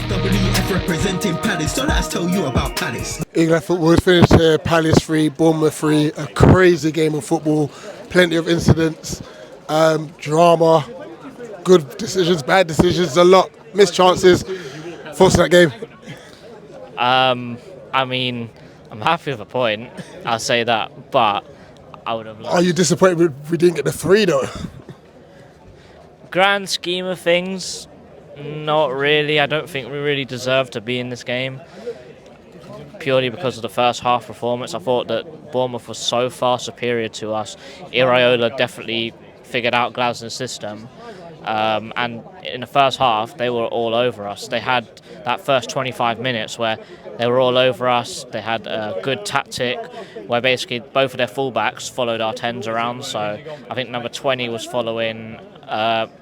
WF representing Palace, so let's tell you about Palace. England football finished here, Palace 3, Bournemouth 3, a crazy game of football, plenty of incidents, drama, good decisions, bad decisions, a lot, missed chances. Thoughts on that game? I mean, I'm happy with a point, I'll say that, but I would have liked... Are you disappointed we didn't get the 3 though? Grand scheme of things, not really. I don't think we really deserve to be in this game, purely because of the first half performance. I thought that Bournemouth was so far superior to us. Iraola definitely figured out Glasner's system, and in the first half they were all over us. They had that first 25 minutes where they were all over us. They had a good tactic where basically both of their fullbacks followed our 10s around. So I think number 20 was following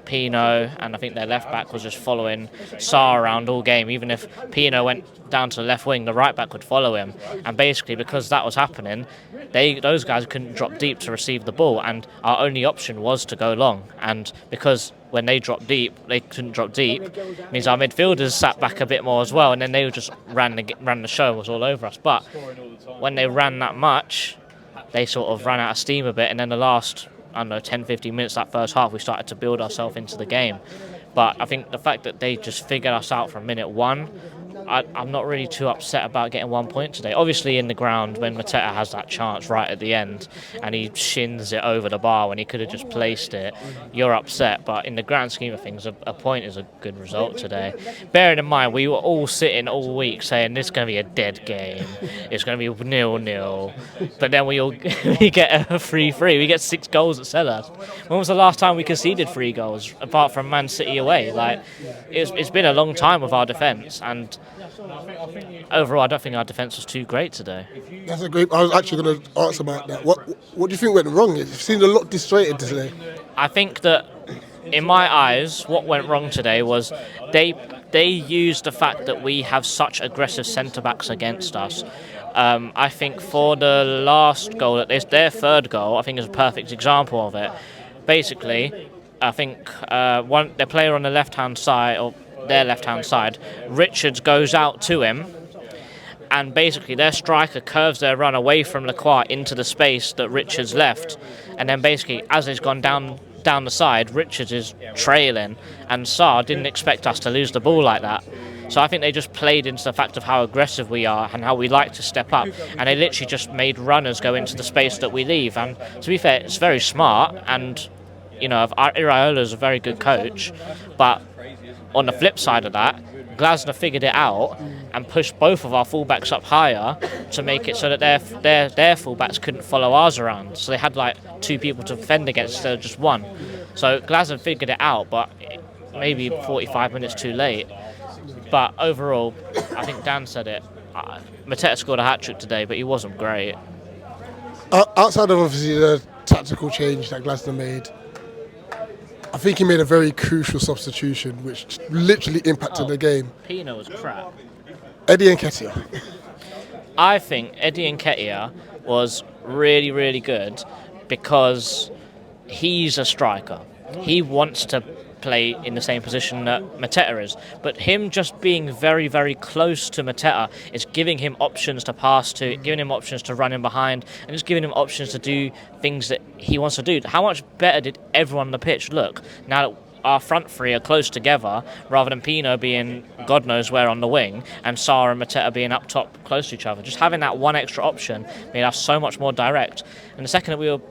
Pino, and I think their left back was just following Sarr around all game. Even if Pino went down to the left wing, the right back would follow him. And basically, because that was happening, those guys couldn't drop deep to receive the ball, and our only option was to go long. And because when they dropped deep, they couldn't drop deep, means our midfielders sat back a bit more as well, and then they just ran the show, was all over us. But when they ran that much, they sort of ran out of steam a bit, and then the last, 10-15 minutes that first half, we started to build ourselves into the game. But I think the fact that they just figured us out from minute one, I'm not really too upset about getting 1 point today. Obviously in the ground, when Mateta has that chance right at the end and he shins it over the bar when he could have just placed it, you're upset. But in the grand scheme of things, a point is a good result today. Bearing in mind, we were all sitting all week saying this is going to be a dead game. It's going to be 0-0. But then we get a 3-3. We get 6 goals at Sellers. When was the last time we conceded 3 goals, apart from Man City away? It's been a long time with our defence, and overall, I don't think our defence was too great today. That's a great. I was actually going to ask about that. What do you think went wrong? It seemed a lot disjointed today. I think that, in my eyes, what went wrong today was they used the fact that we have such aggressive centre backs against us. I think for the last goal, their third goal, I think is a perfect example of it. Basically, I think their player on the left-hand side, or their left-hand side, Richards goes out to him, and basically their striker curves their run away from Lacroix into the space that Richards left, and then basically as he's gone down the side, Richards is trailing, and Sarr didn't expect us to lose the ball like that. So I think they just played into the fact of how aggressive we are and how we like to step up, and they literally just made runners go into the space that we leave. And to be fair, it's very smart, and Iraola is a very good coach, but on the flip side of that, Glasner figured it out and pushed both of our fullbacks up higher to make it so that their fullbacks couldn't follow ours around. So they had 2 people to defend against instead of just 1. So Glasner figured it out, but maybe 45 minutes too late. But overall, I think Dan said it. Mateta scored a hat-trick today, but he wasn't great. Outside of obviously the tactical change that Glasner made, I think he made a very crucial substitution which literally impacted the game. Pino was crap. Eddie Nketiah. I think Eddie Nketiah was really, really good because he's a striker. He wants to play in the same position that Mateta is, but him just being very, very close to Mateta is giving him options to pass to, giving him options to run in behind, and just giving him options to do things that he wants to do. How much better did everyone on the pitch look now that our front three are close together, rather than Pino being God knows where on the wing and Sarr and Mateta being up top close to each other? Just having that one extra option made us so much more direct. And the second that we were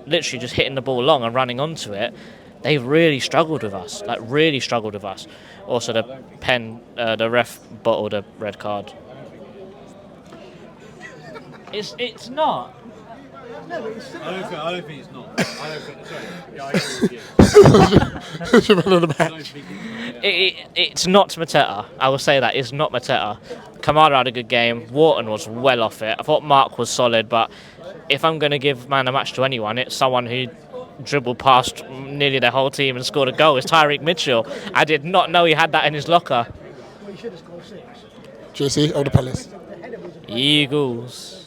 literally just hitting the ball long and running onto it, they really struggled with us, really struggled with us. Also, the ref bottled a red card. It's not. No, but it's I don't think it's not. I agree with you. It's not Mateta. I will say that. It's not Mateta. Kamara had a good game. Wharton was well off it. I thought Mark was solid, but if I'm going to give man a match to anyone, it's someone who dribbled past nearly their whole team and scored a goal. It's Tyreek Mitchell. I did not know he had that in his locker. JC, of the Palace. Eagles.